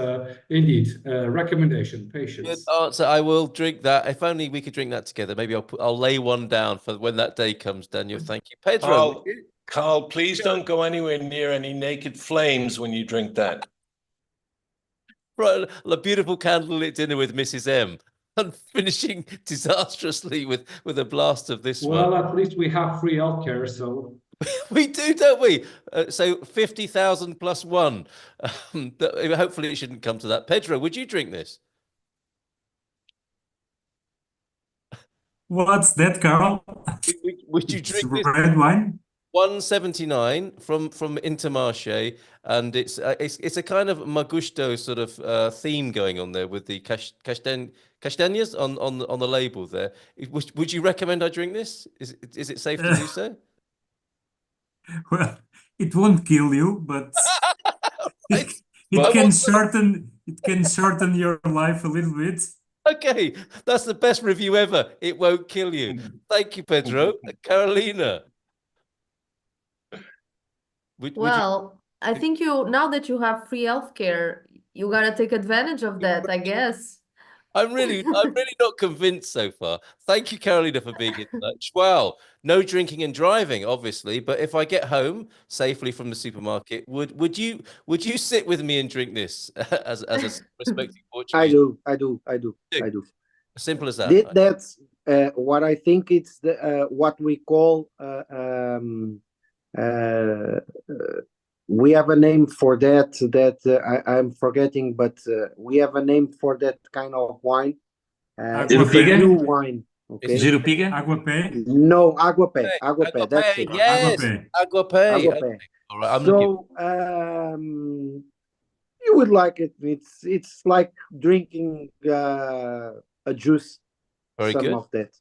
indeed a recommendation, patience. Good answer. I will drink that. If only we could drink that together. Maybe I'll lay one down for when that day comes, Daniel. Thank you. Pedro. Carl, please don't go anywhere near any naked flames when you drink that. Right, a beautiful candlelit dinner with Mrs. M. And finishing disastrously with a blast of this one. Well, at least we have free healthcare, so we do, don't we? So 50,000 plus one. Hopefully it shouldn't come to that. Pedro, would you drink this? What's that, Carl? Would you drink this? Red wine? 179 from Intermarché, and it's a kind of Magusto sort of theme going on there with the castañas on the label there. Would you recommend I drink this? Is it safe to do so? Well, it won't kill you, but Right. it can shorten your life a little bit. Okay, that's the best review ever. It won't kill you. Thank you, Pedro. Carolina. Well, I think now that you have free healthcare, you gotta take advantage of that, I guess. I'm really not convinced so far. Thank you, Carolina, for being in touch. Wow, no drinking and driving, obviously. But if I get home safely from the supermarket, would you sit with me and drink this as a respecting Portuguese? I do. Simple as that. That's what I think it's what we call we have a name for that I'm forgetting, but we have a name for that kind of wine. Jerepiga? New wine. Okay. Jerepiga? Aguapé? No, Aguapé. That's it. Yes, Aguapé. Okay. All right, So you would like it. It's like drinking a juice. Very some good. of that.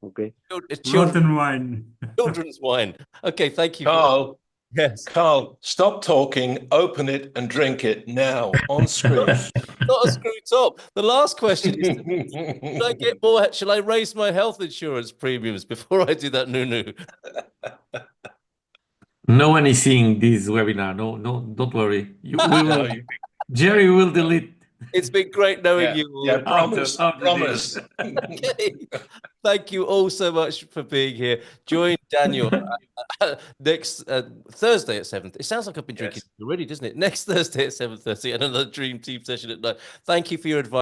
Okay. It's Rotten wine. children's wine. Okay, thank you. Carl, Yes. Carl, stop talking, open it and drink it now on screen. Not a screw top. The last question is, should I get more? Shall I raise my health insurance premiums before I do that? No. No one is seeing this webinar. No, don't worry. Jerry will delete. It's been great knowing you all. Yeah, promise. Okay. Thank you all so much for being here. Join Daniel next Thursday at 7. It sounds like I've been drinking already, doesn't it? Next Thursday at 7:30 and another Dream Team session at 9. Thank you for your advice.